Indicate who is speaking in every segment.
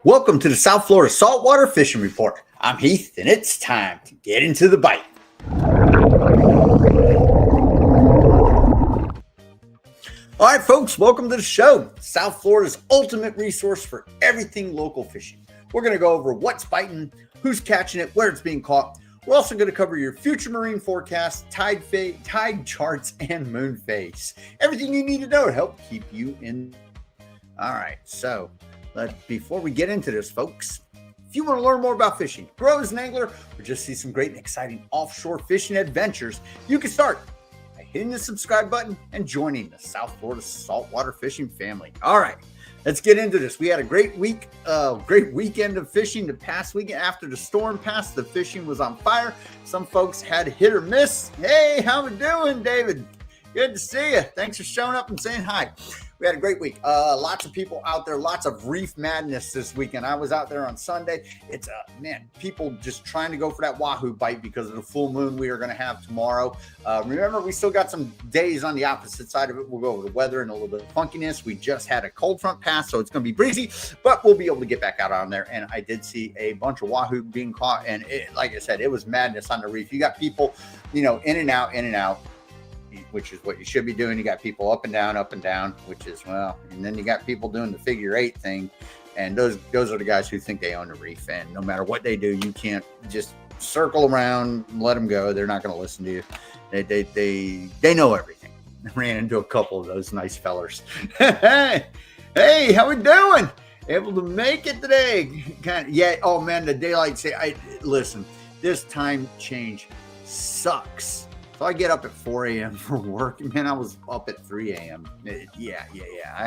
Speaker 1: Welcome to the South Florida Saltwater Fishing Report. I'm Heath, and it's time to get into the bite. All right, folks, welcome to the show. South Florida's ultimate resource for everything local fishing. We're going to go over what's biting, who's catching it, where it's being caught. We're also going to cover your future marine forecast, tide charts, and moon phase. Everything you need to know to help keep you in. All right, so before we get into this, folks, if you want to learn more about fishing, grow as an angler, or just see some great and exciting offshore fishing adventures, you can start by hitting the subscribe button and joining the South Florida Saltwater Fishing family. All right, let's get into this. We had a great week, great weekend of fishing. The past weekend after the storm passed, the fishing was on fire. Some folks had hit or miss. Hey, how we doing, David? Good to see you. Thanks for showing up and saying hi. We had a great week. Lots of people out there, lots of reef madness this weekend. I was out there on Sunday. It's people just trying to go for that wahoo bite because of the full moon we are going to have tomorrow. Remember, we still got some days on the opposite side of it. We'll go over the weather and a little bit of funkiness. We just had a cold front pass, so it's going to be breezy, but we'll be able to get back out on there. And I did see a bunch of wahoo being caught, and like I said, it was madness on the reef. You got people, in and out, which is what you should be doing. You got people up and down, which is, well, and then you got people doing the figure eight thing. And those are the guys who think they own the reef. And no matter what they do, you can't just circle around and let them go. They're not going to listen to you. They know everything. I ran into a couple of those nice fellers. Hey, how we doing? Able to make it today? Yeah. Oh man, the daylight listen, this time change sucks. So I get up at 4 a.m. for work. Man, I was up at 3 a.m. Yeah.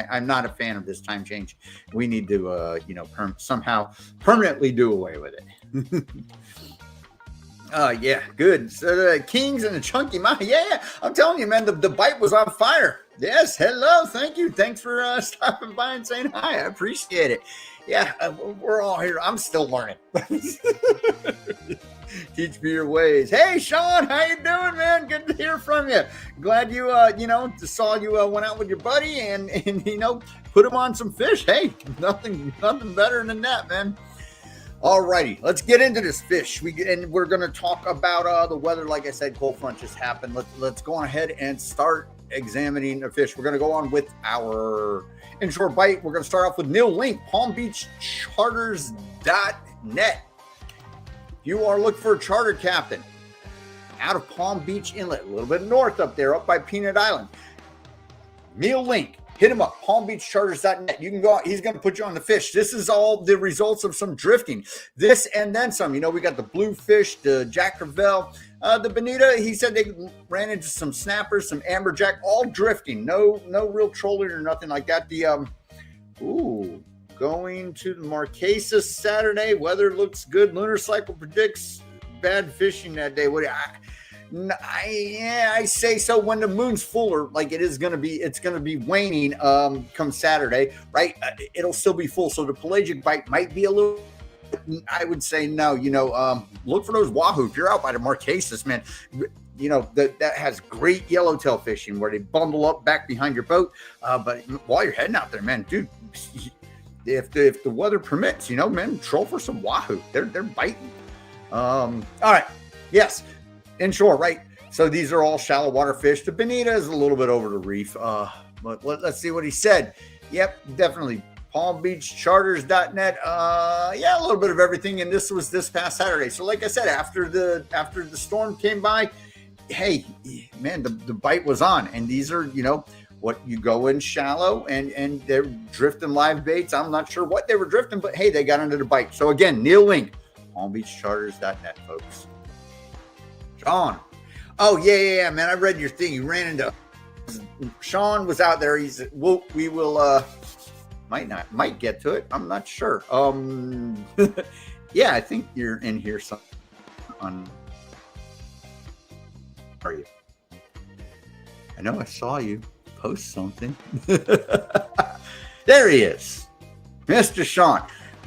Speaker 1: I'm not a fan of this time change. We need to, somehow permanently do away with it. Yeah, good. So the Kings and the Chunky Mama. Yeah, I'm telling you, man, the bite was on fire. Yes, hello, thank you. Thanks for stopping by and saying hi. I appreciate it. Yeah, we're all here. I'm still learning. Teach me your ways. Hey, Sean, how you doing, man? Good to hear from you. Glad you, saw you went out with your buddy and put him on some fish. Hey, nothing better than that, man. All righty, let's get into this fish. We're going to talk about the weather. Like I said, cold front just happened. Let's go on ahead and start examining the fish. We're going to go on with our inshore bite. We're going to start off with Neil Link, PalmBeachCharters.net. You are looking for a charter captain out of Palm Beach Inlet, a little bit north up there, up by Peanut Island. Neil Link, hit him up, PalmBeachCharters.net. You can go out. He's going to put you on the fish. This is all the results of some drifting. This and then some. We got the bluefish, the Jack Crevalle, the bonita. He said they ran into some snappers, some amberjack, all drifting. No real trolling or nothing like that. Going to the Marquesas Saturday. Weather looks good. Lunar cycle predicts bad fishing that day. I say so when the moon's fuller, like it's going to be waning come Saturday, right? It'll still be full. So the pelagic bite might be a little, I would say no, look for those wahoo. If you're out by the Marquesas, man, that has great yellowtail fishing where they bundle up back behind your boat. But while you're heading out there, man, dude, if the weather permits, man, troll for some wahoo. They're biting. All right. Yes. Inshore, right? So these are all shallow water fish. The bonita is a little bit over the reef. But let's see what he said. Yep, definitely. PalmBeachCharters.net. Yeah, a little bit of everything. And this was this past Saturday. So like I said, after the storm came by, hey, man, the bite was on. And these are, what you go in shallow and they're drifting live baits. I'm not sure what they were drifting, but hey, they got under the bite. So again, Neil Link, PalmBeachCharters.net, folks. Sean. Oh, yeah, man. I read your thing. You ran into Sean was out there. We will might get to it. I'm not sure. Yeah, I think you're in here on. Are you? I know I saw you post something. There he is, Mr. Sean.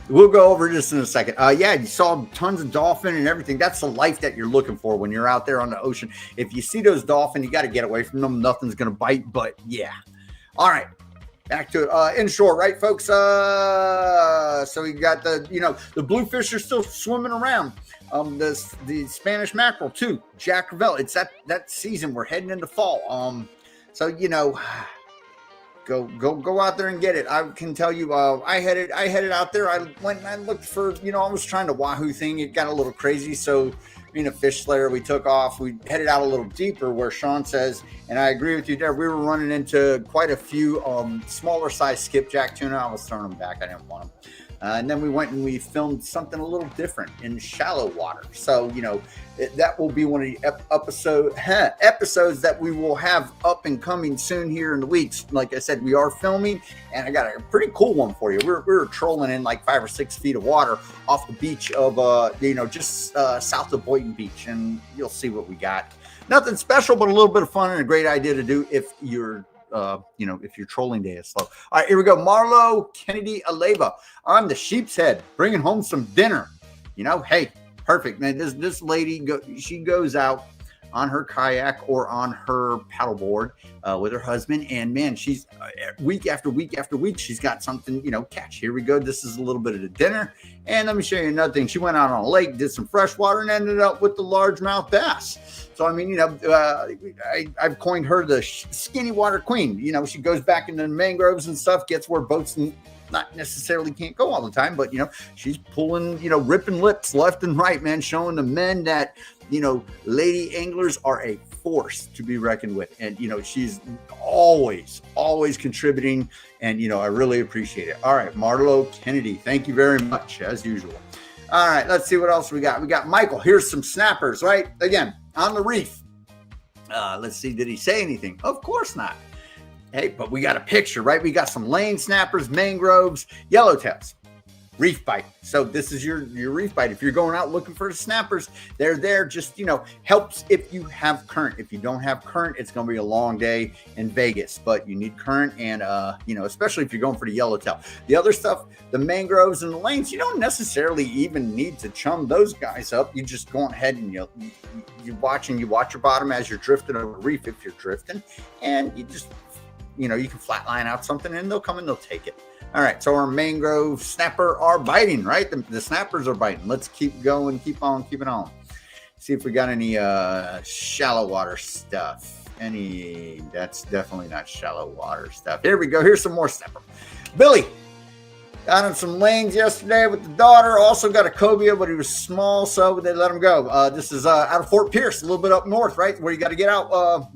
Speaker 1: We'll go over this in a second. Yeah, you saw tons of dolphin and everything. That's the life that you're looking for when you're out there on the ocean. If you see those dolphin, you got to get away from them. Nothing's going to bite, but yeah. All right. Back to it. Inshore, right, folks? So we got the bluefish are still swimming around. The Spanish mackerel too, Jack Crevalle. It's that season. We're heading into fall. So go out there and get it. I can tell you, I headed out there. I went and I looked for, I was trying to wahoo thing. It got a little crazy. So being a fish slayer, we took off. We headed out a little deeper where Sean says, and I agree with you there, we were running into quite a few smaller size skipjack tuna. I was throwing them back. I didn't want them. And then we went and we filmed something a little different in shallow water. So, that will be one of the episodes that we will have up and coming soon here in the weeks. Like I said, we are filming, and I got a pretty cool one for you. We were trolling in like 5 or 6 feet of water off the beach of, just south of Boynton Beach, and you'll see what we got. Nothing special, but a little bit of fun and a great idea to do if you're if your trolling day is slow. All right, here we go. Marlo Kennedy Aleva on the Sheep's Head, bringing home some dinner. Hey, perfect, man. This lady, she goes out on her kayak or on her paddleboard with her husband, and man, she's week after week after week, she's got something, catch. Here we go. This is a little bit of the dinner, and let me show you another thing. She went out on a lake, did some fresh water, and ended up with the largemouth bass. So, I mean, I've coined her the skinny water queen. She goes back into the mangroves and stuff, gets where boats not necessarily can't go all the time, but, she's pulling, ripping lips left and right, man, showing the men that, lady anglers are a force to be reckoned with. And, she's always contributing, and, I really appreciate it. All right, Marlo Kennedy, thank you very much, as usual. All right, let's see what else we got. We got Michael. Here's some snappers, right? Again, on the reef. Let's see. Did he say anything? Of course not. Hey, but we got a picture, right? We got some lane snappers, mangroves, yellowtails, reef bite. So this is your reef bite. If you're going out looking for the snappers, they're there. Just, helps if you have current. If you don't have current, it's going to be a long day in Vegas, but you need current. And, especially if you're going for the yellowtail. The other stuff, the mangroves and the lanes, you don't necessarily even need to chum those guys up. You just go ahead and you watch your bottom as you're drifting over the reef if you're drifting, and you just, you can flatline out something and they'll come and they'll take it. All right, so our mangrove snapper are biting, right? The snappers are biting. Let's keep going, keep it on. See if we got any shallow water stuff. That's definitely not shallow water stuff. Here we go. Here's some more snapper. Billy got him some lanes yesterday with the daughter. Also got a cobia, but he was small, so they let him go. This is out of Fort Pierce, a little bit up north, right? Where you got to get out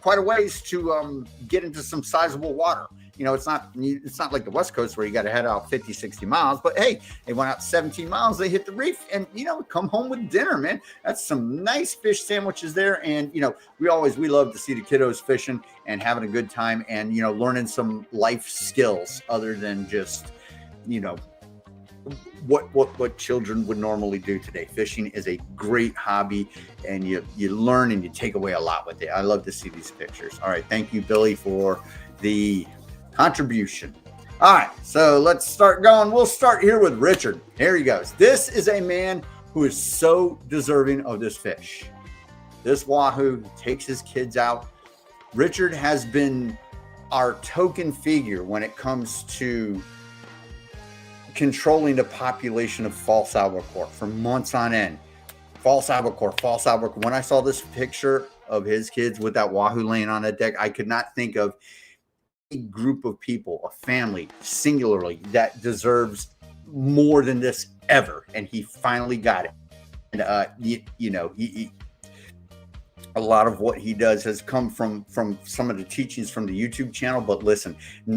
Speaker 1: quite a ways to get into some sizable water. It's not like the West Coast where you got to head out 50, 60 miles, but hey, they went out 17 miles, they hit the reef, and, come home with dinner, man. That's some nice fish sandwiches there. And, we love to see the kiddos fishing and having a good time and, learning some life skills other than just, what children would normally do today. Fishing is a great hobby, and you learn and you take away a lot with it. I love to see these pictures. All right. Thank you, Billy, for the contribution. All right, so let's start going. We'll start here with Richard. Here he goes. This is a man who is so deserving of this fish. This wahoo takes his kids out. Richard has been our token figure when it comes to controlling the population of false albacore for months on end. False albacore. When I saw this picture of his kids with that wahoo laying on that deck, I could not think of a group of people, a family, singularly, that deserves more than this ever. And he finally got it. And, a lot of what he does has come from some of the teachings from the YouTube channel. But listen,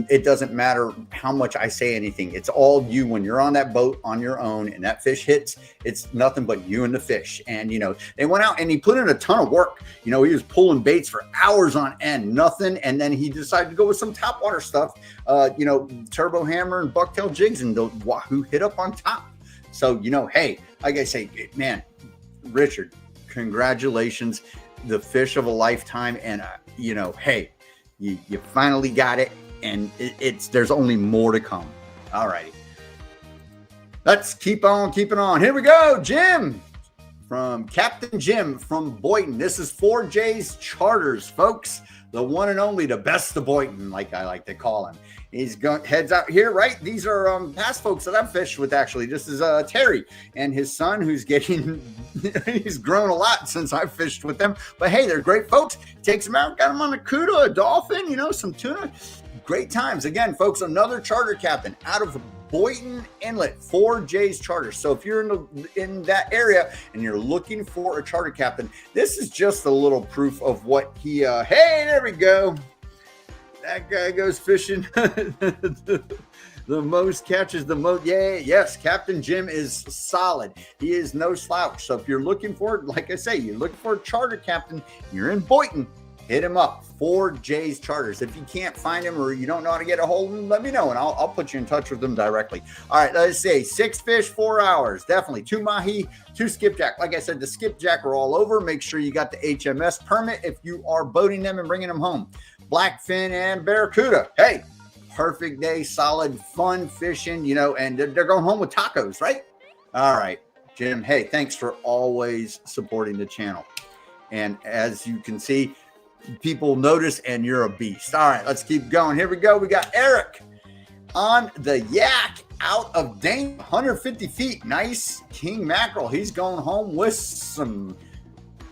Speaker 1: it doesn't matter how much I say anything. It's all you when you're on that boat on your own and that fish hits. It's nothing but you and the fish. And, they went out and he put in a ton of work. He was pulling baits for hours on end, nothing. And then he decided to go with some topwater stuff, turbo hammer and bucktail jigs, and the wahoo hit up on top. So, hey, like I say, man, Richard, congratulations. The fish of a lifetime. And hey, you finally got it, and there's only more to come. All righty, let's keep on keeping on. Here we go. Jim from Captain Jim from Boynton. This is 4J's Charters, folks. The one and only, the best of Boynton, like I like to call him. He's going heads out here, right? These are past folks that I've fished with, actually. This is Terry and his son, who's getting, he's grown a lot since I've fished with them. But hey, they're great folks. Takes them out, got them on a cuda, a dolphin, you know, some tuna. Great times. Again, folks, another charter captain out of Boynton Inlet, 4J's Charters. So if you're in that area and you're looking for a charter captain, this is just a little proof of what he, hey, there we go. That guy goes fishing. The most catches, the most. Yeah, yes, Captain Jim is solid. He is no slouch. So if you're looking for, like I say, you're looking for a charter captain, you're in Boynton, hit him up. 4J's Charters. If you can't find him or you don't know how to get a hold of him, let me know and I'll put you in touch with them directly. All right, let's say 6 fish, 4 hours. Definitely 2 mahi, 2 skipjack. Like I said, the skipjack are all over. Make sure you got the HMS permit if you are boating them and bringing them home. Blackfin and barracuda. Hey, perfect day, solid, fun fishing, you know, and they're going home with tacos, right? All right, Jim. Hey, thanks for always supporting the channel. And as you can see, people notice and you're a beast. All right, let's keep going. Here we go. We got Eric on the yak out of Dane, 150 feet. Nice king mackerel. He's going home with some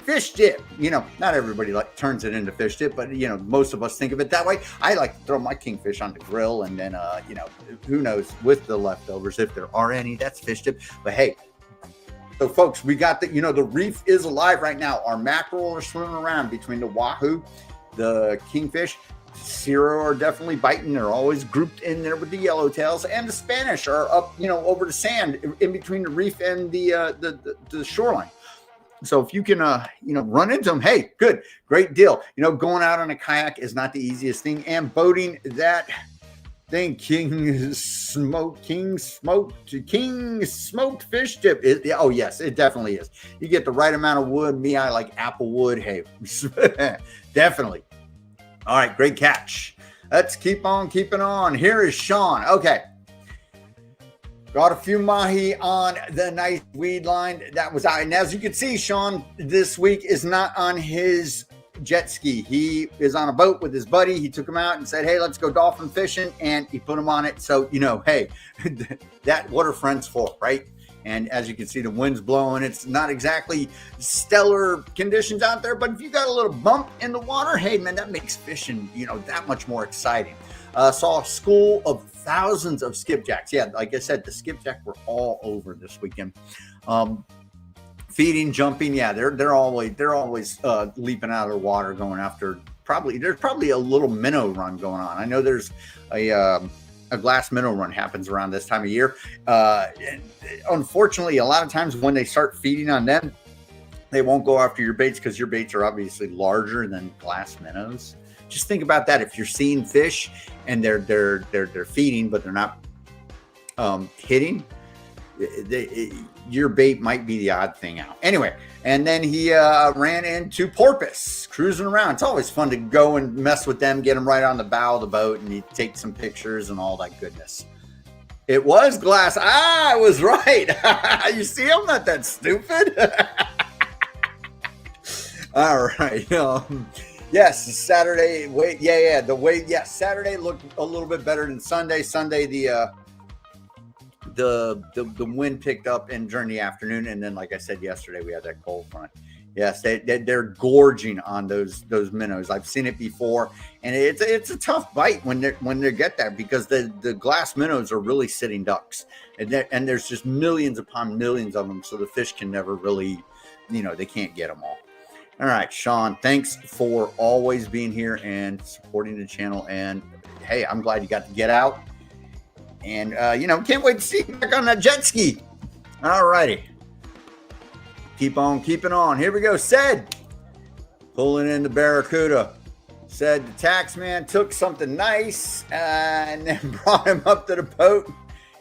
Speaker 1: fish dip. You know, not everybody like turns it into fish dip, but you know, most of us think of it that way. I like to throw my kingfish on the grill and then, you know, who knows with the leftovers, if there are any, that's fish dip. But hey, so folks, we got the, you know, the reef is alive right now. Our mackerel are swimming around between the wahoo, the kingfish, Cero are definitely biting. They're always grouped in there with the yellowtails, and the Spanish are up, you know, over the sand in between the reef and the shoreline. So if you can, you know, run into them, hey, good, great deal. You know, going out on a kayak is not the easiest thing, and boating that thing, king smoked fish dip. Oh yes, it definitely is. You get the right amount of wood. Me, I like apple wood. Hey, definitely. All right, great catch. Let's keep on keeping on. Here is Sean. Okay. Got a few mahi on the nice weed line. That was out. And as you can see, Sean this week is not on his jet ski. He is on a boat with his buddy. He took him out and said, hey, let's go dolphin fishing. And he put him on it. So, you know, hey, that what are friends for, right? And as you can see, the wind's blowing. It's not exactly stellar conditions out there, but if you got a little bump in the water, hey, man, that makes fishing, you know, that much more exciting. Saw a school of thousands of skipjacks. Yeah, like I said, the skipjack were all over this weekend. Feeding, jumping, yeah, they're always leaping out of the water, going after. There's probably a little minnow run going on. I know there's a glass minnow run happens around this time of year. And unfortunately, a lot of times when they start feeding on them, they won't go after your baits because your baits are obviously larger than glass minnows. Just think about that. If you're seeing fish and they're feeding, but they're not hitting, your bait might be the odd thing out. Anyway, and then he ran into porpoise cruising around. It's always fun to go and mess with them, get them right on the bow of the boat, and you take some pictures and all that goodness. It was glass. I was right. You see, I'm not that stupid. All right. Yes, Saturday. Wait, yeah. Yes, Saturday looked a little bit better than Sunday. Sunday, the wind picked up and during the afternoon, and then like I said yesterday, we had that cold front. Yes, they're gorging on those minnows. I've seen it before, and it's a tough bite when they get that, because the glass minnows are really sitting ducks, and there's just millions upon millions of them, so the fish can never really, you know, they can't get them all. All right, Sean, thanks for always being here and supporting the channel, and hey, I'm glad you got to get out. And, you know, can't wait to see you back on that jet ski. All righty. Keep on keeping on. Here we go. Said, pulling in the barracuda. Said the tax man took something nice and then brought him up to the boat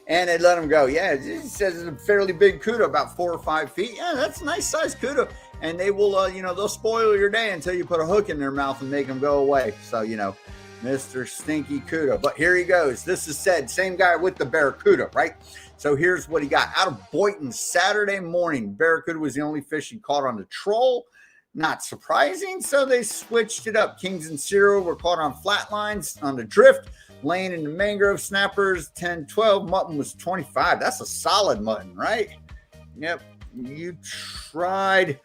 Speaker 1: and they let him go. Yeah, it says it's a fairly big cuda, about 4 or 5 feet. Yeah, that's a nice sized cuda. And they will, you know, they'll spoil your day until you put a hook in their mouth and make them go away. So, you know, Mr. Stinky Cuda. But here he goes. This is said, same guy with the Barracuda, right? So here's what he got. Out of Boynton, Saturday morning, Barracuda was the only fish he caught on the troll. Not surprising, so they switched it up. Kings and Zero were caught on flat lines on the drift, laying in the mangrove snappers, 10, 12. Mutton was 25. That's a solid mutton, right? Yep. You tried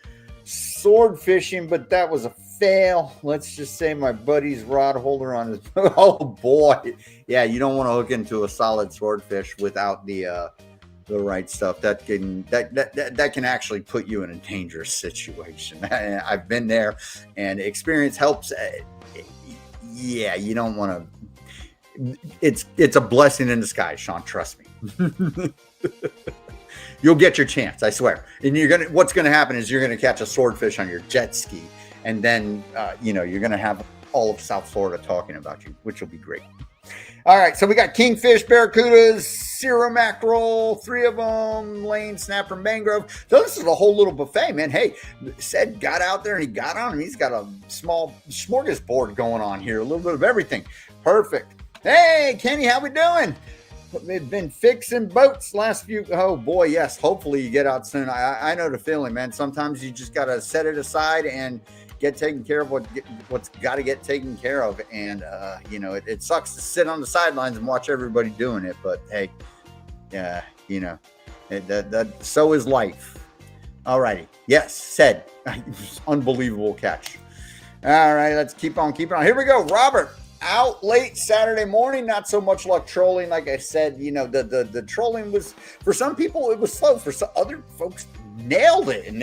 Speaker 1: sword fishing, but that was a fail. Let's just say my buddy's rod holder on his, oh boy. Yeah, you don't want to hook into a solid swordfish without the right stuff. That can actually put you in a dangerous situation. I've been there, and experience helps. Yeah, you don't want to. It's a blessing in disguise, Sean. Trust me. You'll get your chance, I swear. And what's gonna happen is you're gonna catch a swordfish on your jet ski, and then you're gonna have all of South Florida talking about you, which will be great. All right, so we got kingfish, barracudas, Zero mackerel, 3 of them, lane snapper, mangrove. So this is a whole little buffet, man. Hey, said got out there and he got on him. He's got a small smorgasbord going on here, a little bit of everything. Perfect. Hey, Kenny, how we doing? We've been fixing boats last few. Oh boy, yes. Hopefully you get out soon. I know the feeling, man. Sometimes you just gotta set it aside and get taken care of what's got to get taken care of. And it sucks to sit on the sidelines and watch everybody doing it. But hey, so is life. All righty. Yes, said. Unbelievable catch. All right, let's keep on keeping on. Here we go, Robert. Out late Saturday morning, not so much luck trolling. Like I said, the trolling was, for some people, it was slow. For some other folks, nailed it, and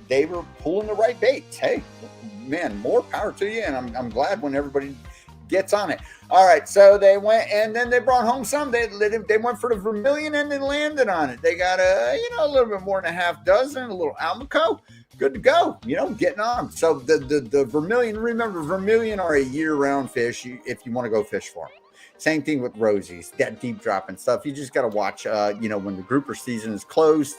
Speaker 1: they were pulling the right baits. Hey, man, more power to you, and I'm glad when everybody gets on it. All right, so they went, and then they brought home some. They went for the vermilion, and they landed on it. They got a little bit more than a half dozen, a little almaco. Good to go, getting on. So the vermilion, remember, vermilion are a year-round fish if you want to go fish for them. Same thing with rosies, that deep drop and stuff. You just got to watch, when the grouper season is closed,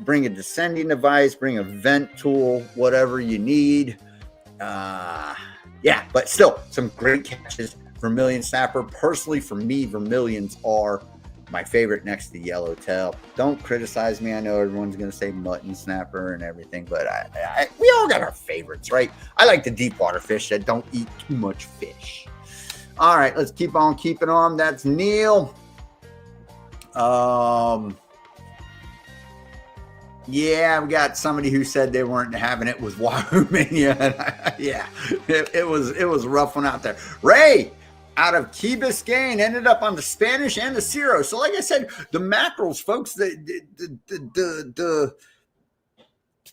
Speaker 1: bring a descending device, bring a vent tool, whatever you need. But still, some great catches. Vermilion snapper. Personally, for me, vermilions are my favorite next to yellowtail. Don't criticize me. I know everyone's going to say mutton snapper and everything, but we all got our favorites, right? I like the deep water fish that don't eat too much fish. All right, let's keep on keeping on. That's Neil. Yeah, we got somebody who said they weren't having it with Wahoo Mania. Yeah, it was a rough one out there. Ray, out of Key Biscayne, ended up on the Spanish and the Zero. So like I said, the mackerels, folks, the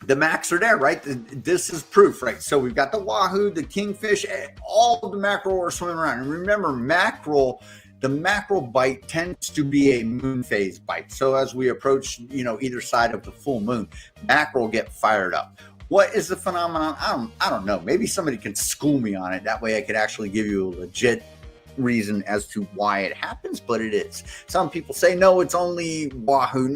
Speaker 1: macs are there, right? This is proof, right? So we've got the Wahoo, the kingfish, all of the mackerel are swimming around. And remember, the mackerel bite tends to be a moon phase bite. So as we approach, either side of the full moon, mackerel get fired up. What is the phenomenon? I don't know. Maybe somebody can school me on it. That way I could actually give you a legit reason as to why it happens, but it is. Some people say, no, it's only Wahoo.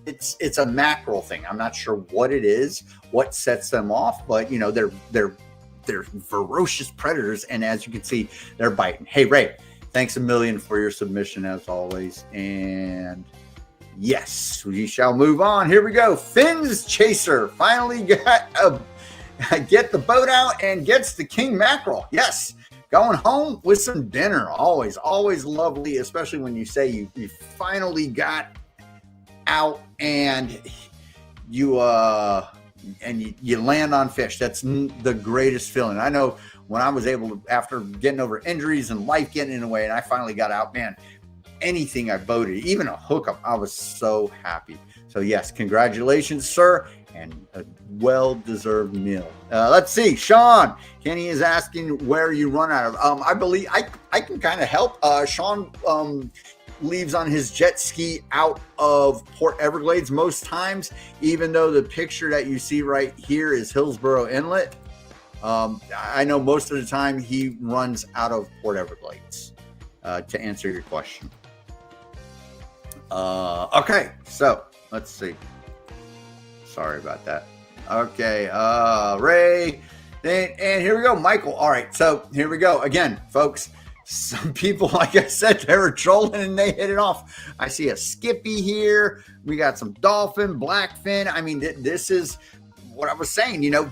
Speaker 1: It's a mackerel thing. I'm not sure what it is, what sets them off, but they're ferocious predators. And as you can see, they're biting. Hey, Ray, thanks a million for your submission as always. And yes, we shall move on. Here we go. Finn's Chaser finally get the boat out and gets the king mackerel. Yes. Going home with some dinner. Always lovely, especially when you say you finally got out and you land on fish. That's the greatest feeling. I know when I was able to, after getting over injuries and life getting in the way, and I finally got out, man, anything I boated, even a hookup, I was so happy. So yes, congratulations, sir, and a well-deserved meal. Let's see, Sean. Kenny is asking where you run out of. I believe I can kind of help. Sean leaves on his jet ski out of Port Everglades most times, even though the picture that you see right here is Hillsborough Inlet. I know most of the time he runs out of Port Everglades, to answer your question. Okay, so let's see. Sorry about that. Okay, Ray, And here we go, Michael. All right, so here we go again, folks. Some people, like I said, they were trolling and they hit it off. I see a skippy here. We got some dolphin, blackfin. I mean, this is what I was saying. You know,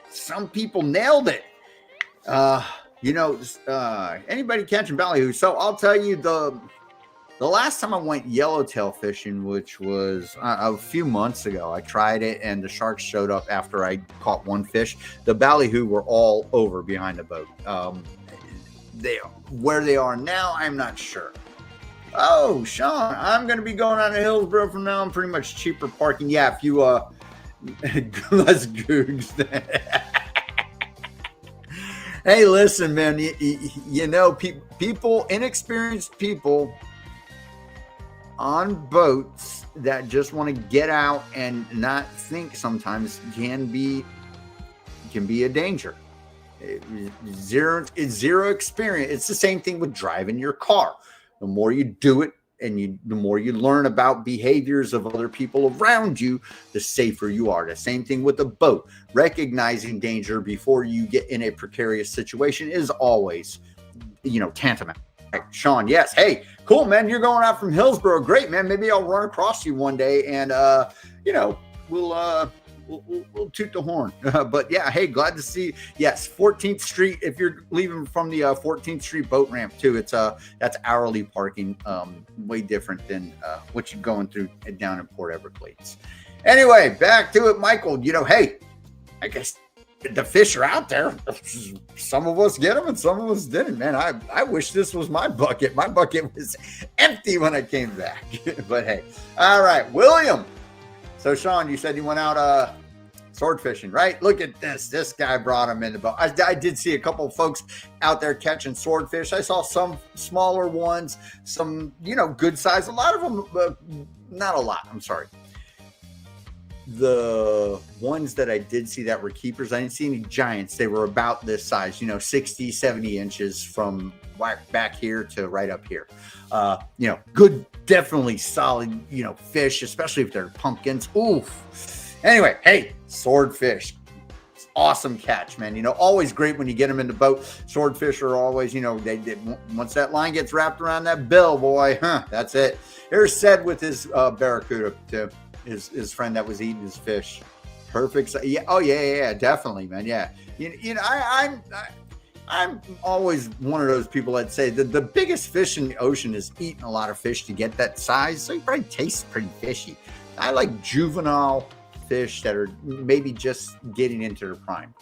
Speaker 1: some people nailed it. Anybody catching ballyhoo? So I'll tell you the last time I went yellowtail fishing, which was a few months ago, I tried it and the sharks showed up after I caught one fish. The ballyhoo were all over behind the boat. Where they are now, I'm not sure. Oh, Sean, I'm going to be going out of Hillsboro from now on. Pretty much cheaper parking. Yeah, if you let's googs that. Hey, listen, man. You know, people, inexperienced people on boats that just want to get out and not think sometimes can be a danger. Zero experience. It's the same thing with driving your car. The more you do it and the more you learn about behaviors of other people around you, the safer you are. The same thing with the boat. Recognizing danger before you get in a precarious situation is always, tantamount. Right, Sean, yes. Hey, cool, man. You're going out from Hillsboro. Great, man. Maybe I'll run across you one day and, we'll toot the horn. But yeah, hey, glad to see. Yes, 14th Street. If you're leaving from the 14th Street boat ramp too, it's that's hourly parking. Way different than what you're going through down in Port Everglades. Anyway, back to it, Michael. Hey, I guess the fish are out there. Some of us get them and some of us didn't, man. I wish this was my bucket. My bucket was empty when I came back. But hey, all right, William. So Sean, you said you went out sword fishing, right? Look at this. This guy brought them in the boat. I did see a couple of folks out there catching swordfish. I saw some smaller ones, some, good size. A lot of them, not a lot. I'm sorry. The ones that I did see that were keepers, I didn't see any giants. They were about this size, 60, 70 inches from back here to right up here. Good, definitely solid, fish, especially if they're pumpkins. Oof. Anyway, hey, swordfish. Awesome catch, man. Always great when you get them in the boat. Swordfish are always, they once that line gets wrapped around that bill, boy, that's it. Here's Sed with his barracuda too. His friend that was eating his fish. Perfect. Yeah. Oh yeah, definitely, man. Yeah. I'm always one of those people that say that the biggest fish in the ocean is eating a lot of fish to get that size. So it probably tastes pretty fishy. I like juvenile fish that are maybe just getting into their prime.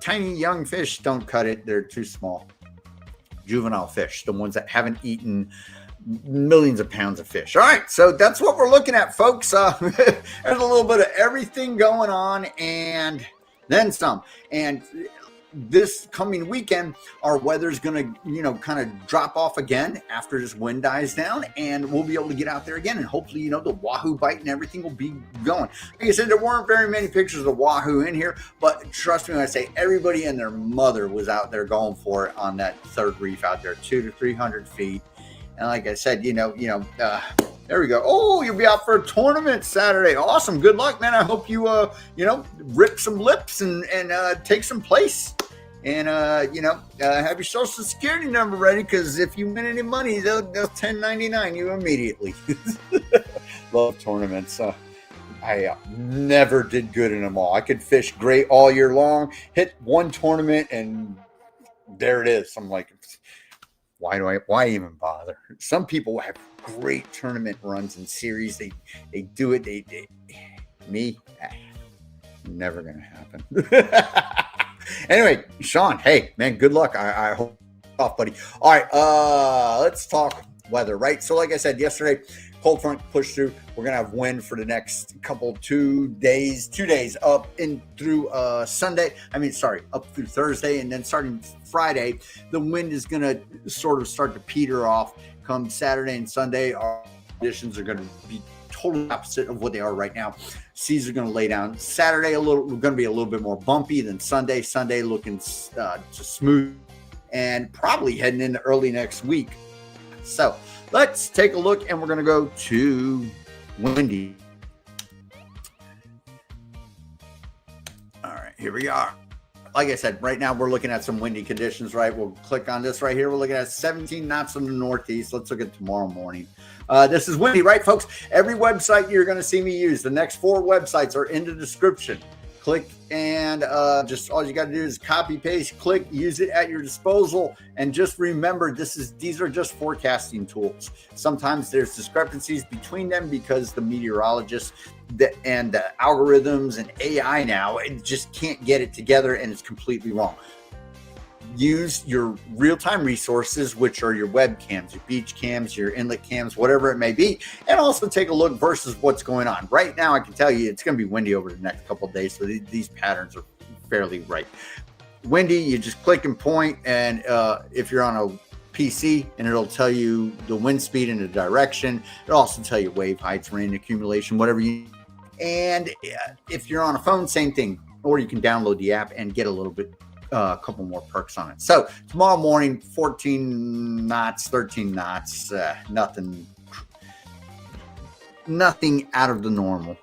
Speaker 1: Tiny young fish don't cut it. They're too small. Juvenile fish, the ones that haven't eaten millions of pounds of fish. All right, so that's what we're looking at, folks. There's a little bit of everything going on and then some. And this coming weekend, our weather's going to, kind of drop off again after this wind dies down, and we'll be able to get out there again. And hopefully, the wahoo bite and everything will be going. Like I said, there weren't very many pictures of wahoo in here, but trust me when I say everybody and their mother was out there going for it on that third reef out there, 200 to 300 feet. And like I said, there we go. Oh, you'll be out for a tournament Saturday. Awesome. Good luck, man. I hope you, rip some lips and take some place. And, have your social security number ready, because if you win any money, they'll 1099 you immediately. Love tournaments. I never did good in them all. I could fish great all year long, hit one tournament, and there it is. I'm like, why even bother? Some people have great tournament runs and series. They do it. Me, never gonna happen. Anyway, Sean, hey man, good luck. I hope off, buddy. All right, let's talk weather, right? So like I said yesterday, cold front pushed through. We're gonna have wind for the next 2 days up in through up through Thursday, and then starting Friday, the wind is gonna sort of start to peter off. Come Saturday and Sunday, our conditions are gonna be totally opposite of what they are right now. Seas are going to lay down. Saturday going to be a little bit more bumpy than Sunday. Sunday looking just smooth, and probably heading into early next week. So let's take a look, and we're going to go to windy. All right, here we are. like I said, right now we're looking at some windy conditions, right? We'll click on this right here. We're looking at 17 knots in the northeast. Let's look at tomorrow morning. This is windy, right, folks? Every website you're going to see me use, the next 4 websites are in the description. Click and just all you got to do is copy, paste, click, use it at your disposal. And just remember, these are just forecasting tools. Sometimes there's discrepancies between them because the meteorologists and the algorithms and AI now, it just can't get it together and it's completely wrong. Use your real-time resources, which are your webcams, your beach cams, your inlet cams, whatever it may be, and also take a look versus what's going on. Right now, I can tell you it's going to be windy over the next couple of days, so these patterns are fairly right. Windy, you just click and point, and if you're on a PC, and it'll tell you the wind speed and the direction. It'll also tell you wave heights, rain accumulation, whatever you need. And if you're on a phone, same thing, or you can download the app and get a couple more perks on it. So tomorrow morning, 14 knots, 13 knots, nothing out of the normal.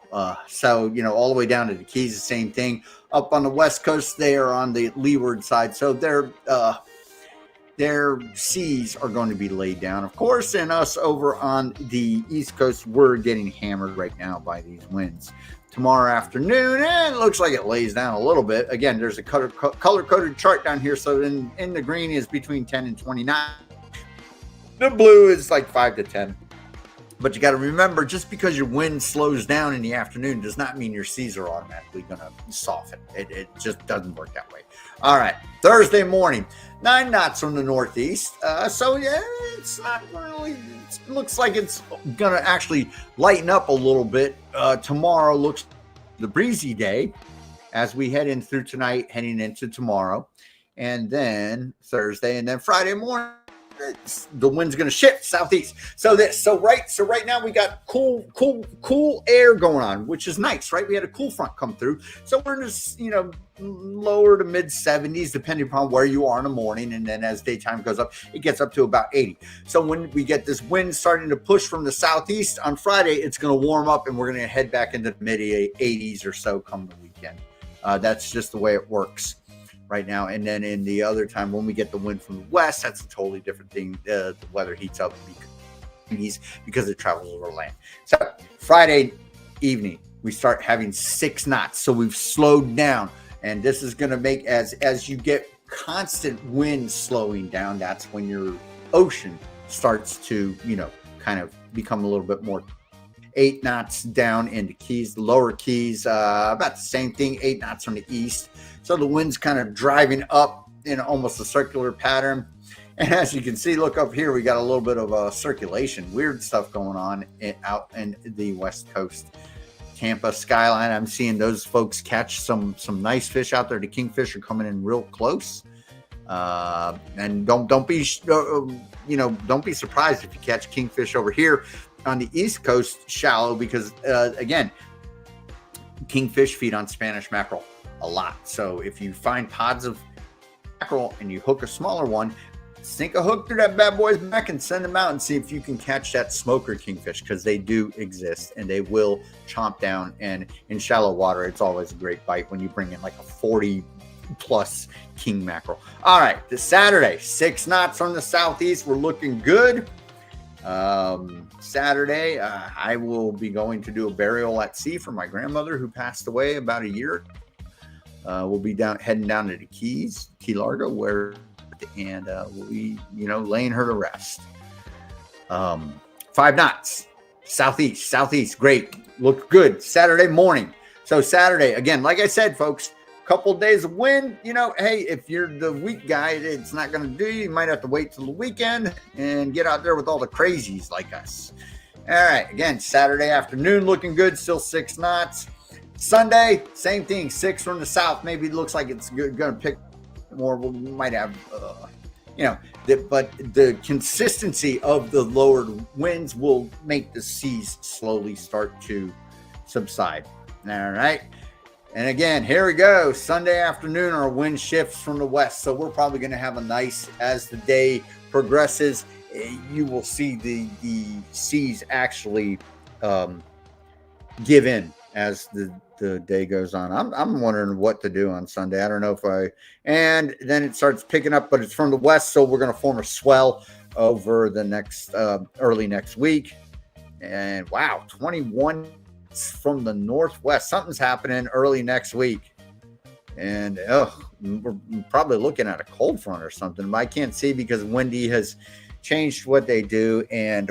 Speaker 1: So, all the way down to the Keys, the same thing. Up on the West Coast, they are on the leeward side. So their seas are going to be laid down, of course. And us over on the East Coast, we're getting hammered right now by these winds. Tomorrow afternoon, and it looks like it lays down a little bit. Again, there's a color-coded chart down here. So in the green is between 10 and 29. The blue is like 5 to 10. But you got to remember, just because your wind slows down in the afternoon does not mean your seas are automatically going to soften. It just doesn't work that way. All right, Thursday morning, 9 knots from the northeast. So yeah, it's not really. It looks like it's going to actually lighten up a little bit. Tomorrow looks the breezy day as we head in through tonight, heading into tomorrow, and then Thursday, and then Friday morning. The wind's going to shift southeast. So right now we got cool air going on, which is nice, right? We had a cool front come through. So we're just, lower to mid 70s, depending upon where you are in the morning. And then as daytime goes up, it gets up to about 80. So when we get this wind starting to push from the southeast on Friday, it's going to warm up and we're going to head back into the mid 80s or so come the weekend. That's just the way it works right now. And then in the other time, when we get the wind from the west, that's a totally different thing. The weather heats up because it travels over land. So Friday evening, we start having 6 knots. So we've slowed down, and this is going to make as you get constant wind slowing down, that's when your ocean starts to, kind of become a little bit more. 8 knots down in the Keys, the lower Keys, about the same thing, 8 knots from the east. So the wind's kind of driving up in almost a circular pattern. And as you can see, look up here, we got a little bit of a circulation, weird stuff going on out in the West Coast. Tampa skyline, I'm seeing those folks catch some nice fish out there. The kingfish are coming in real close. And don't be surprised if you catch kingfish over here on the East Coast shallow, because again, kingfish feed on Spanish mackerel a lot. So if you find pods of mackerel and you hook a smaller one, sink a hook through that bad boy's back and send them out and see if you can catch that smoker kingfish, because they do exist and they will chomp down. And in shallow water, it's always a great bite when you bring in like a 40 plus king mackerel. All right, this Saturday, 6 knots from the southeast. We're looking good. Saturday, I will be going to do a burial at sea for my grandmother who passed away about a year. We'll be heading down to the Keys, Key Largo, we'll be, laying her to rest. 5 knots, southeast, great, look good. Saturday morning. So Saturday, again, like I said, folks, couple days of wind, hey, if you're the weak guy, it's not going to do you. You might have to wait till the weekend and get out there with all the crazies like us. All right, again, Saturday afternoon looking good, still 6 knots. Sunday, same thing, 6 from the south. Maybe it looks like it's going to pick more. We might have, but the consistency of the lower winds will make the seas slowly start to subside. All right. And again, here we go. Sunday afternoon, our wind shifts from the west. So we're probably going to have a nice, as the day progresses, you will see the seas actually give in as the day goes on. I'm wondering what to do on Sunday. I don't know and then it starts picking up, but it's from the west, so we're going to form a swell over the next early next week. And wow, 21 from the northwest. Something's happening early next week. And we're probably looking at a cold front or something. I can't see because Windy has changed what they do. And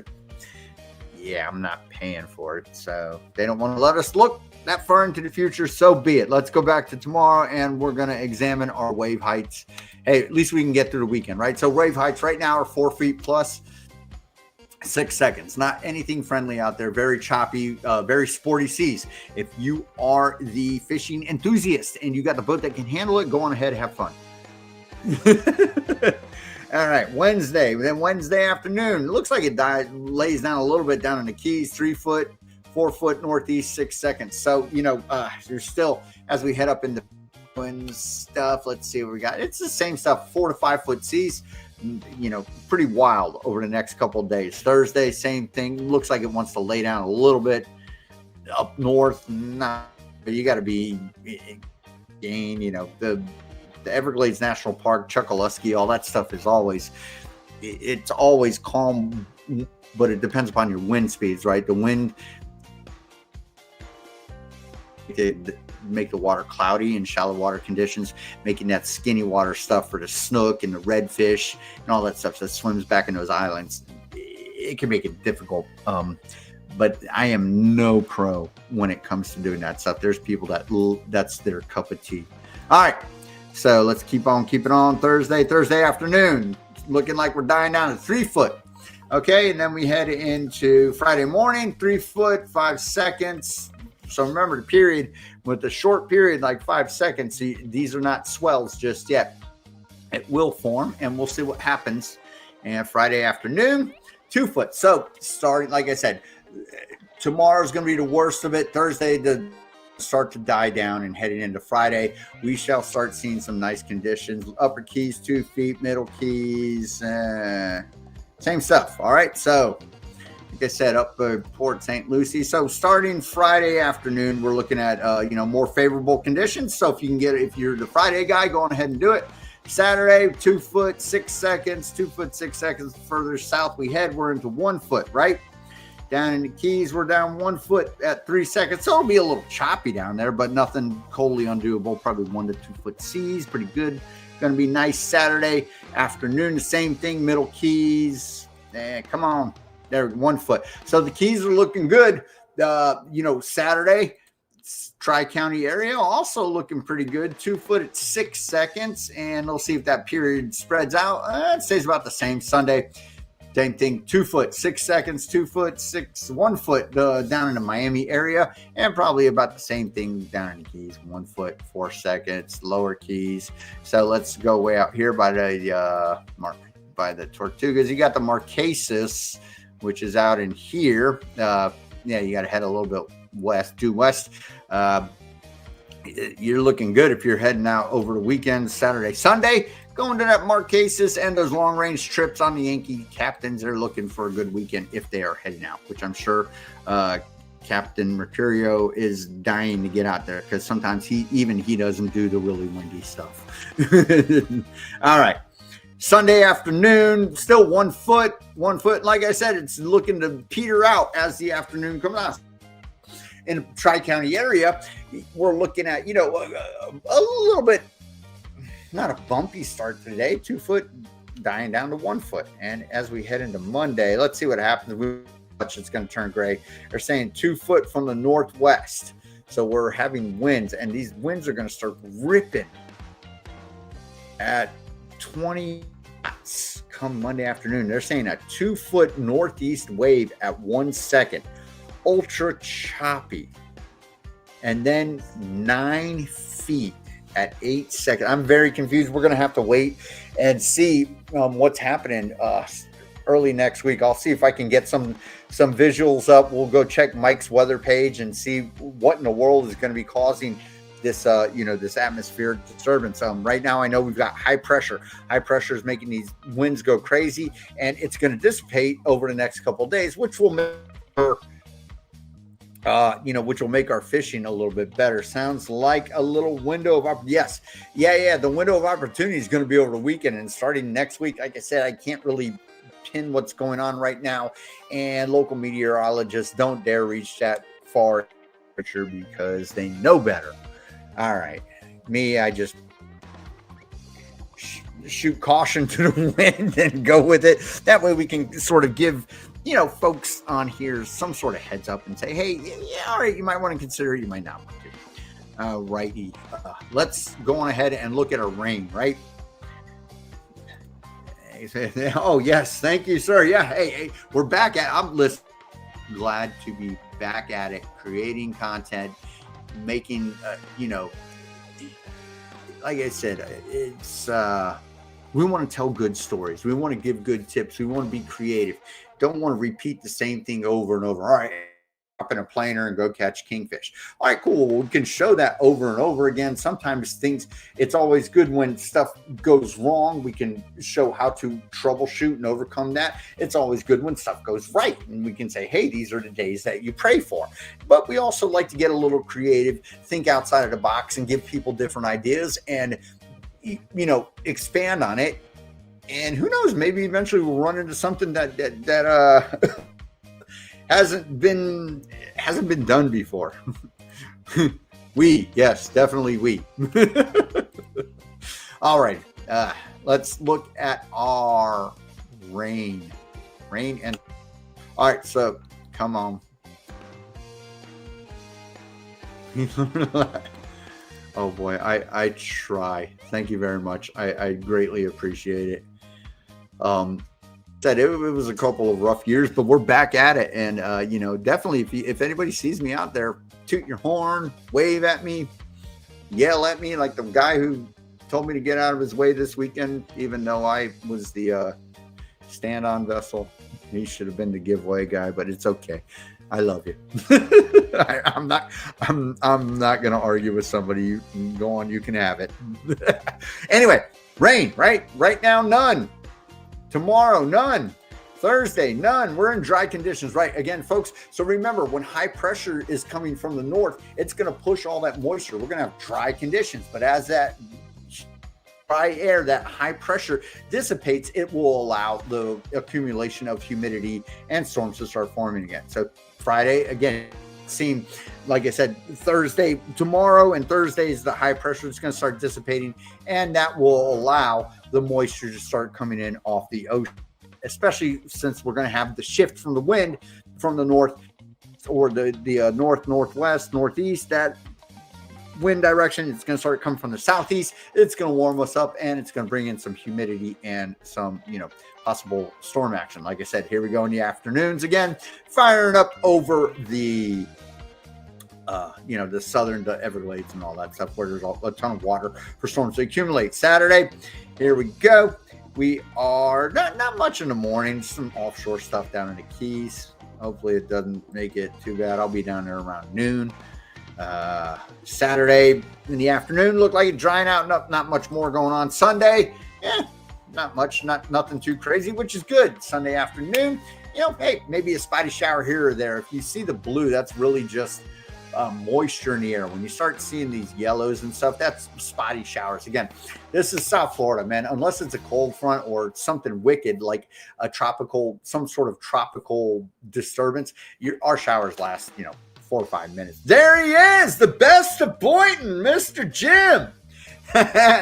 Speaker 1: yeah, I'm not paying for it. So they don't want to let us look that far into the future. So be it. Let's go back to tomorrow and we're going to examine our wave heights. Hey, at least we can get through the weekend, right? So wave heights right now are 4 feet plus 6 seconds. Not anything friendly out there. Very choppy, very sporty seas. If you are the fishing enthusiast and you got the boat that can handle it, go on ahead, have fun. All right, Wednesday. Then Wednesday afternoon, it looks like it lays down a little bit down in the Keys, 3 foot, 4 foot northeast, 6 seconds. So, there's still, as we head up into wind stuff, let's see what we got. It's the same stuff, 4 to 5 foot seas, pretty wild over the next couple of days. Thursday, same thing. Looks like it wants to lay down a little bit up north. But you got to be the Everglades National Park, Chokoloskee, all that stuff is always calm, but it depends upon your wind speeds, right? The wind make the water cloudy in shallow water conditions, making that skinny water stuff for the snook and the redfish and all that stuff that swims back in those islands. It can make it difficult. But I am no pro when it comes to doing that stuff. There's people that's their cup of tea. All right. So let's keep on keeping on. Thursday afternoon, looking like we're dying down to 3 foot. Okay, and then we head into Friday morning, 3 foot, 5 seconds. So remember the period, with the short period, like 5 seconds, these are not swells just yet. It will form, and we'll see what happens. And Friday afternoon, 2 foot. So starting, like I said, tomorrow's going to be the worst of it. Thursday, start to die down, and heading into Friday, we shall start seeing some nice conditions. Upper Keys, 2 feet, middle Keys, same stuff. All right. So like I said, up Port St. Lucie. So starting Friday afternoon, we're looking at, more favorable conditions. So if you're the Friday guy, go on ahead and do it. Saturday, 2 foot, 6 seconds, 2 foot, 6 seconds. Further south we head, we're into 1 foot, right? Down in the Keys, we're down 1 foot at 3 seconds. So it'll be a little choppy down there, but nothing totally undoable. Probably 1 to 2 foot seas. Pretty good. Going to be nice Saturday afternoon. The same thing, middle Keys. Come on. There, 1 foot. So the Keys are looking good. Saturday, Tri-County area also looking pretty good. 2 foot at 6 seconds. And we'll see if that period spreads out. It stays about the same. Sunday, same thing, 2 foot, 6 seconds, 2 foot, 1 foot down in the Miami area, and probably about the same thing down in the Keys, 1 foot, 4 seconds, lower Keys. So let's go way out here by the Tortugas. You got the Marquesas, which is out in here. You got to head a little bit due west. You're looking good if you're heading out over the weekend, Saturday, Sunday. Going to that Marquesas and those long-range trips on the Yankee captains. They're looking for a good weekend if they are heading out, which I'm sure Captain Mercurio is dying to get out there because sometimes he doesn't do the really windy stuff. All right. Sunday afternoon, still 1 foot. Like I said, it's looking to peter out as the afternoon comes on. In the Tri-County area, we're looking at, a little bit, not a bumpy start today, 2 foot dying down to 1 foot. And as we head into Monday, let's see what happens. It's going to turn gray. They're saying 2 foot from the northwest. So we're having winds, and these winds are going to start ripping at 20 knots come Monday afternoon. They're saying a 2 foot northeast wave at 1 second. Ultra choppy. And then 9 feet at 8 seconds. I'm very confused. We're going to have to wait and see what's happening early next week. I'll see if I can get some visuals up. We'll go check Mike's weather page and see what in the world is going to be causing this, this atmospheric disturbance. Right now, I know we've got high pressure. High pressure is making these winds go crazy, and it's going to dissipate over the next couple of days, which will make which will make our fishing a little bit better. Sounds like a little window of yes. Yeah. The window of opportunity is going to be over the weekend and starting next week. Like I said, I can't really pin what's going on right now, and local meteorologists don't dare reach that far because they know better. All right. Me, I just shoot caution to the wind and go with it. That way we can sort of give folks on here some sort of heads up and say, hey, yeah, all right, you might want to consider it, you might not want to. Righty. Let's go on ahead and look at our rain, right? Oh, yes. Thank you, sir. Yeah. Hey, we're back at, I'm glad to be back at it, creating content, making, like I said, it's, we want to tell good stories. We want to give good tips. We want to be creative. Don't want to repeat the same thing over and over. All right, hop in a planer and go catch kingfish. All right, cool. We can show that over and over again. Sometimes it's always good when stuff goes wrong. We can show how to troubleshoot and overcome that. It's always good when stuff goes right. And we can say, hey, these are the days that you pray for. But we also like to get a little creative, think outside of the box and give people different ideas and, expand on it. And who knows, maybe eventually we'll run into something that hasn't been done before. Yes, definitely we. All right, let's look at our rain. And all right, so come on. Oh boy, I try. Thank you very much. I greatly appreciate it. Said it was a couple of rough years, but we're back at it. And definitely if anybody sees me out there, toot your horn, wave at me, yell at me like the guy who told me to get out of his way this weekend, even though I was the stand-on vessel. He should have been the giveaway guy, but it's okay. I love you. I'm not going to argue with somebody. You can go on. You can have it. Anyway, rain, right now, none. Tomorrow, none. Thursday, none. We're in dry conditions, right? Again, folks. So remember, when high pressure is coming from the north, it's going to push all that moisture. We're going to have dry conditions, but as that dry air, that high pressure dissipates, it will allow the accumulation of humidity and storms to start forming again. So Friday, again, like I said, Thursday, tomorrow and Thursday is the high pressure. It's going to start dissipating, and that will allow the moisture to start coming in off the ocean, especially since we're going to have the shift from the wind from the north or the north, northwest, northeast. That wind direction, it's going to start coming from the southeast. It's going to warm us up, and it's going to bring in some humidity and some, possible storm action. Like I said, here we go in the afternoons again, firing up over the southern, the Everglades and all that stuff where there's a ton of water for storms to accumulate. Saturday, here we go. We are not much in the morning, some offshore stuff down in the Keys. Hopefully it doesn't make it too bad. I'll be down there around noon. Saturday in the afternoon looked like it's drying out. Not much more going on. Sunday, not much, nothing too crazy, which is good. Sunday afternoon, hey, maybe a spotty shower here or there. If you see the blue, that's really just moisture in the air. When you start seeing these yellows and stuff, that's spotty showers. Again, this is South Florida, man. Unless it's a cold front or something wicked like some sort of tropical disturbance, our showers last, 4 or 5 minutes. There he is, the best of Boynton, Mr. Jim.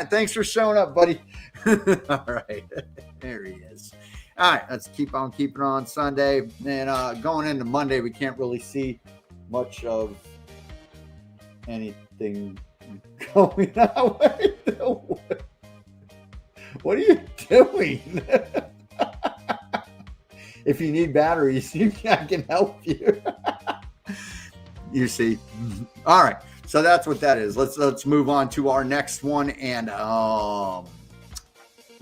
Speaker 1: Thanks for showing up, buddy. All right, there he is. All right, let's keep on keeping on Sunday. And going into Monday, we can't really see much of anything going our way. What are you doing? If you need batteries, I can help you. You see. All right. So that's what that is. Let's move on to our next one, and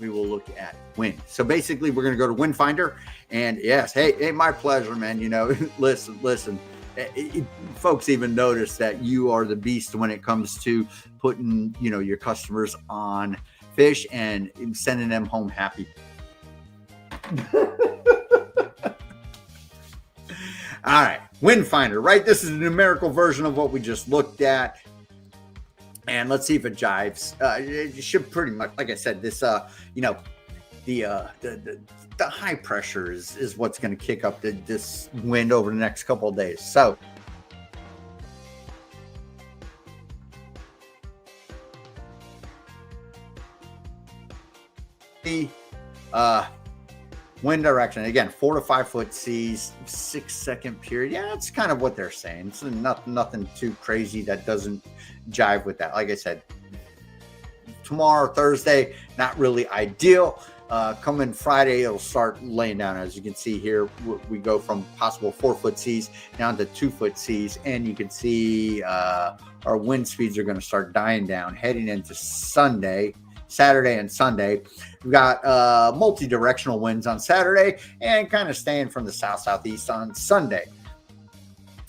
Speaker 1: we will look at wind. So basically, we're going to go to WindFinder, and yes, hey, my pleasure, man. Listen. Folks even notice that you are the beast when it comes to putting, your customers on fish and sending them home happy. All right. WindFinder, right? This is a numerical version of what we just looked at. And let's see if it jives. It should pretty much, like I said, this, you know, the high pressure is what's going to kick up this wind over the next couple of days. So the wind direction, again, 4 to 5 foot seas, 6-second period. Yeah, that's kind of what they're saying. So nothing too crazy that doesn't jive with that. Like I said, tomorrow, Thursday, not really ideal. Coming Friday, it'll start laying down. As you can see here, we go from possible 4 foot seas down to 2 foot seas, and you can see our wind speeds are going to start dying down heading into Saturday and Sunday. We've got multi-directional winds on Saturday and kind of staying from the south-southeast on Sunday.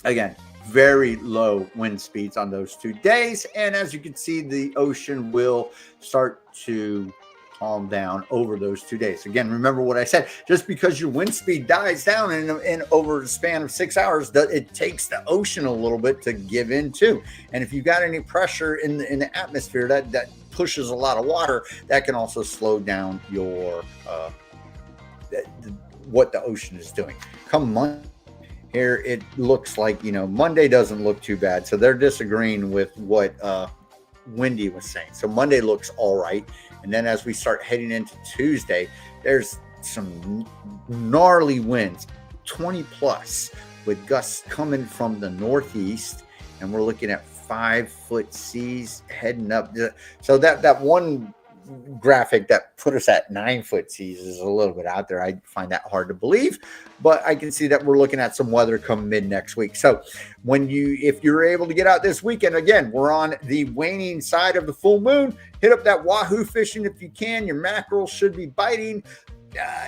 Speaker 1: Again, very low wind speeds on those 2 days. And as you can see, the ocean will start to calm down over those 2 days. Again, remember what I said, just because your wind speed dies down in over the span of 6 hours, it takes the ocean a little bit to give in too. And if you've got any pressure in the atmosphere that pushes a lot of water, that can also slow down your what the ocean is doing. Come Monday here, it looks like, you know, Monday doesn't look too bad. So they're disagreeing with what Wendy was saying. So Monday looks all right. And then as we start heading into Tuesday, there's some gnarly winds, 20 plus, with gusts coming from the northeast. And we're looking at 5 foot seas heading up. So that one graphic that put us at 9 foot seas is a little bit out there. I find that hard to believe, but I can see that we're looking at some weather come mid next week. So if you're able to get out this weekend, again, we're on the waning side of the full moon. Hit up that wahoo fishing if you can. Your mackerel should be biting.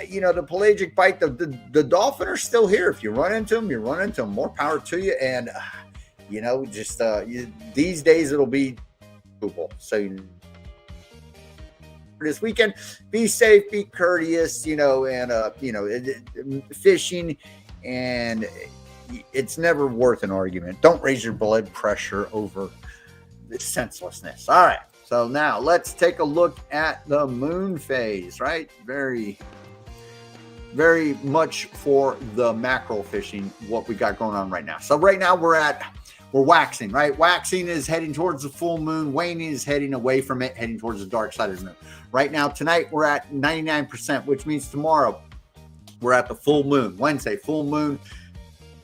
Speaker 1: You know, the pelagic bite, the dolphin are still here. If you run into them, you run into them. More power to you. And you know, just these days it'll be doable. So this weekend, be safe, be courteous, you know, and you know, fishing, and it's never worth an argument. Don't raise your blood pressure over the senselessness. All right, so now let's take a look at the moon phase, right? Very much for the mackerel fishing, what we got going on right now. So right now we're waxing, right? Waxing is heading towards the full moon. Waning is heading away from it, heading towards the dark side of the moon. Right now, tonight, we're at 99%, which means tomorrow we're at the full moon. Wednesday, full moon.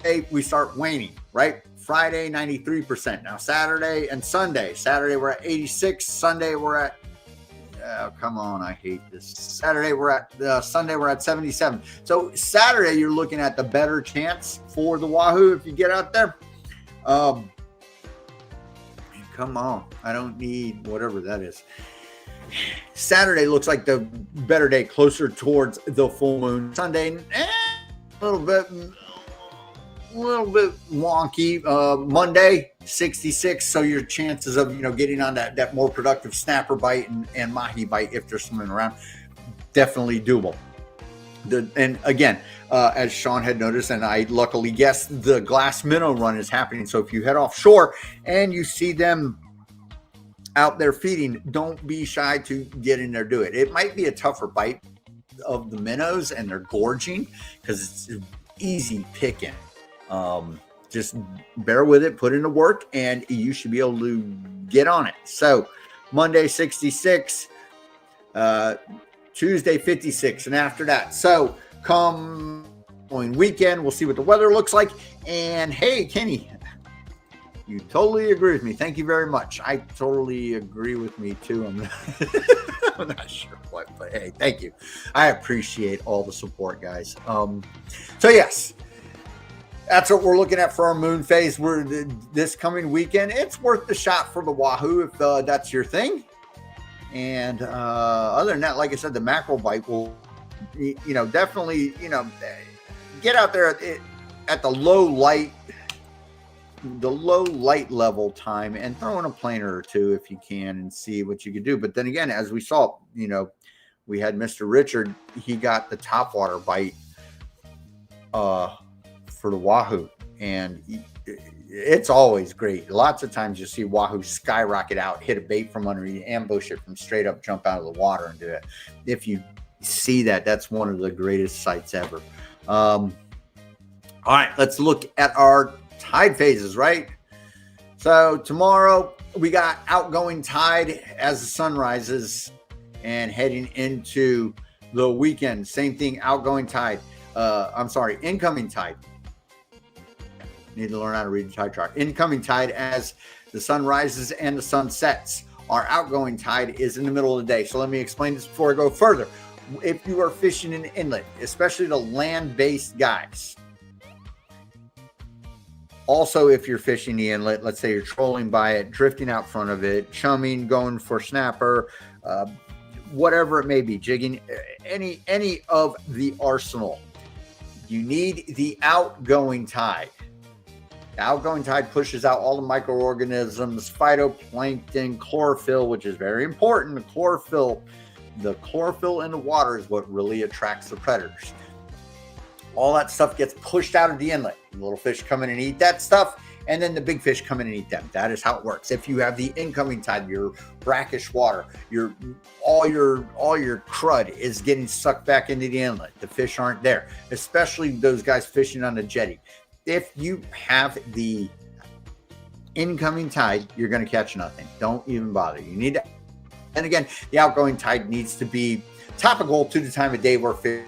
Speaker 1: Hey, we start waning, right? Friday, 93%. Now, Saturday and Sunday. Saturday, we're at 86. Sunday, we're at, come on, I hate this. Saturday, we're at, Sunday, we're at 77. So Saturday, you're looking at the better chance for the wahoo if you get out there. Come on, I don't need whatever that is. Saturday looks like the better day, closer towards the full moon. Sunday, a little bit wonky. Monday, 66. So your chances of, you know, getting on that more productive snapper bite and mahi bite, if they're swimming around, definitely doable. And again, as Sean had noticed, and I luckily guessed, the glass minnow run is happening. So if you head offshore and you see them out there feeding, don't be shy to get in there, do it. It might be a tougher bite of the minnows, and they're gorging because it's easy picking. Just bear with it, put in the work, and you should be able to get on it. So Monday, 66, Tuesday, 56, and after that. So come weekend, we'll see what the weather looks like. And hey, Kenny, you totally agree with me. Thank you very much. I totally agree with me too. I'm not sure what, but hey, thank you. I appreciate all the support, guys. So yes, that's what we're looking at for our moon phase. This coming weekend. It's worth the shot for the wahoo if that's your thing. And other than that, like I said, the mackerel bite will, you know, definitely, you know, get out there at the low light level time and throw in a planer or two if you can and see what you can do. But then again, as we saw, you know, we had Mr. Richard, he got the topwater bite for the wahoo. and it's always great. Lots of times you see wahoo skyrocket out, hit a bait from underneath, ambush it from straight up, jump out of the water and do it. If you see that, that's one of the greatest sights ever. All right, let's look at our tide phases, right? So tomorrow we got outgoing tide as the sun rises and heading into the weekend. Same thing, outgoing tide. Incoming tide. Need to learn how to read the tide chart. Incoming tide as the sun rises and the sun sets. Our outgoing tide is in the middle of the day. So let me explain this before I go further. If you are fishing in inlet, especially the land-based guys. Also, if you're fishing the inlet, let's say you're trolling by it, drifting out front of it, chumming, going for snapper, whatever it may be, jigging, any of the arsenal, you need the outgoing tide. The outgoing tide pushes out all the microorganisms, phytoplankton, chlorophyll, which is very important. The chlorophyll in the water is what really attracts the predators. All that stuff gets pushed out of the inlet. The little fish come in and eat that stuff, and then the big fish come in and eat them. That is how it works. If you have the incoming tide, your brackish water, all your crud is getting sucked back into the inlet. The fish aren't there, especially those guys fishing on the jetty. If you have the incoming tide, you're going to catch nothing. Don't even bother. You need to, and again, the outgoing tide needs to be topical to the time of day where fish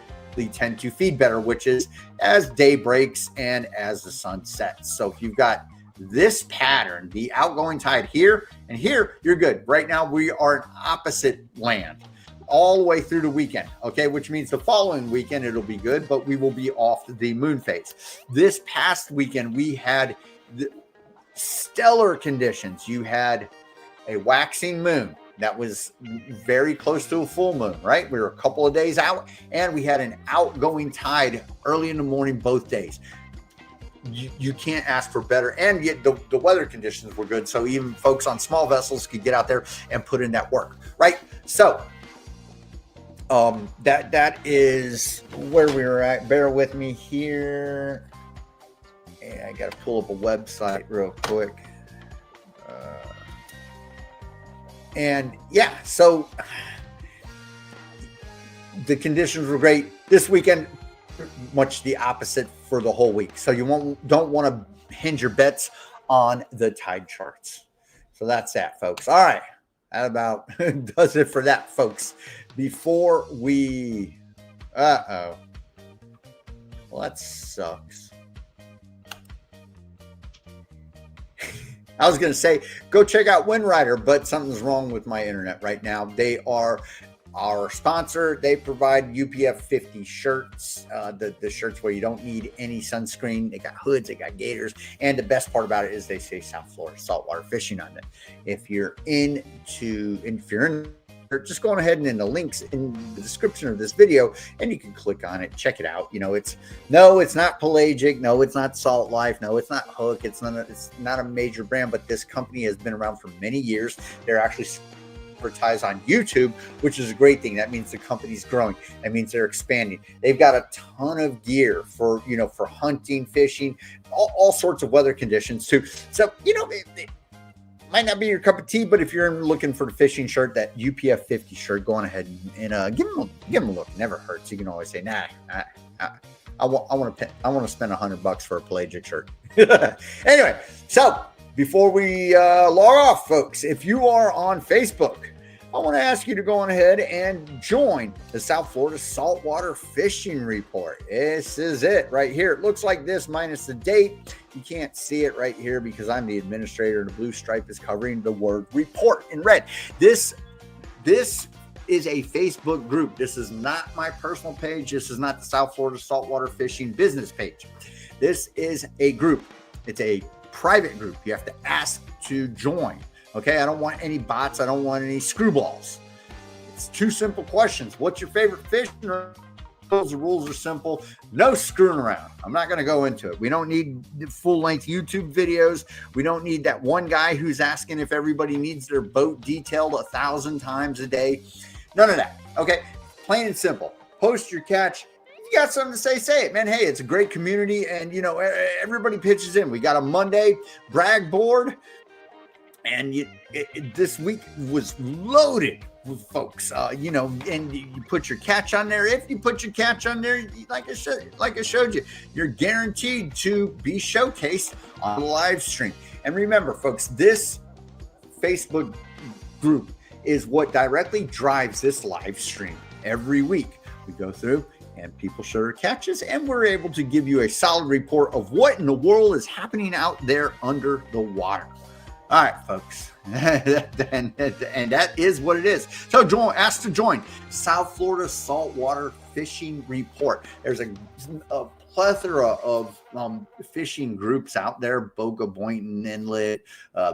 Speaker 1: tend to feed better, which is as day breaks and as the sun sets. So if you've got this pattern, the outgoing tide here and here, you're good. Right now, we are in opposite land all the way through the weekend, okay, which means the following weekend it'll be good, but we will be off the moon phase. This past weekend we had the stellar conditions. You had a waxing moon that was very close to a full moon, right? We were a couple of days out, and we had an outgoing tide early in the morning both days. You can't ask for better, and yet the weather conditions were good, so even folks on small vessels could get out there and put in that work, right? So that is where we were at. Bear with me here. I got to pull up a website real quick. And yeah, so the conditions were great this weekend. Much the opposite for the whole week. So you don't want to hinge your bets on the tide charts. So that's that, folks. All right. That about does it for that, folks. Before we, well, that sucks. I was going to say, go check out WindRider, but something's wrong with my internet right now. They are our sponsor. They provide UPF 50 shirts, the shirts where you don't need any sunscreen. They got hoods, they got gaiters, and the best part about it is they say South Florida saltwater fishing on it. If you're in, just go on ahead and in the links in the description of this video, and you can click on it, check it out. You know, it's not pelagic, no, it's not Salt Life, no, it's not Hook, it's not a major brand, but this company has been around for many years. They're actually advertised on YouTube, which is a great thing. That means the company's growing. That means they're expanding. They've got a ton of gear for hunting, fishing, all sorts of weather conditions too. So, it might not be your cup of tea, but if you're looking for the fishing shirt, that UPF 50 shirt, go on ahead and give them a look. It never hurts. You can always say, nah, I want to spend $100 for a pelagic shirt. Anyway, so before we log off, folks, if you are on Facebook, I want to ask you to go on ahead and join the South Florida Saltwater Fishing Report. This is it right here. It looks like this minus the date. You can't see it right here because I'm the administrator, and the blue stripe is covering the word report in red. This is a Facebook group. This is not my personal page. This is not the South Florida Saltwater Fishing business page. This is a group. It's a private group. You have to ask to join. Okay, I don't want any bots. I don't want any screwballs. It's two simple questions. What's your favorite fish? The rules are simple. No screwing around. I'm not going to go into it. We don't need full-length YouTube videos. We don't need that one guy who's asking if everybody needs their boat detailed 1,000 times a day. None of that. Okay, plain and simple. Post your catch. you got something to say it, man. Hey, it's a great community, and you know, everybody pitches in. We got a Monday brag board, and this week was loaded with folks. You know, and you put your catch on there. If you put your catch on there, like I showed you, you're guaranteed to be showcased on the live stream. And remember, folks, this Facebook group is what directly drives this live stream. Every week we go through and people show their catches, and we're able to give you a solid report of what in the world is happening out there under the water. All right, folks, and that is what it is. So ask to join South Florida Saltwater Fishing Report. There's a plethora of fishing groups out there, BOCA, Boynton, Inlet.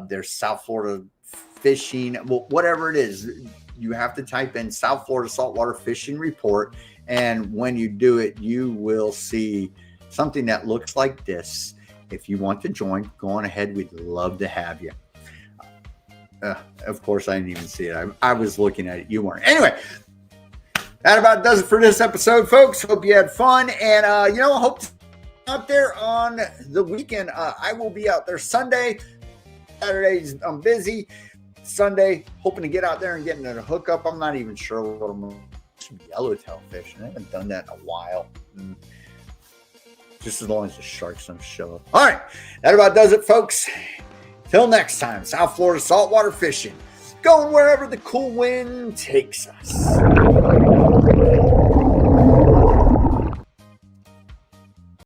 Speaker 1: There's South Florida Fishing, well, whatever it is. You have to type in South Florida Saltwater Fishing Report, and when you do it, you will see something that looks like this. If you want to join, go on ahead. We'd love to have you. Of course, I didn't even see it. I was looking at it. You weren't. Anyway, that about does it for this episode, folks. Hope you had fun. And, you know, I hope to be out there on the weekend. I will be out there Sunday. Saturdays, I'm busy. Sunday, hoping to get out there and getting a hookup. I'm not even sure what I'm going to do. Yellowtail fishing. I haven't done that in a while. Just as long as the sharks don't show up. All right. That about does it, folks. Till next time, South Florida Saltwater Fishing. Going wherever the cool wind takes us.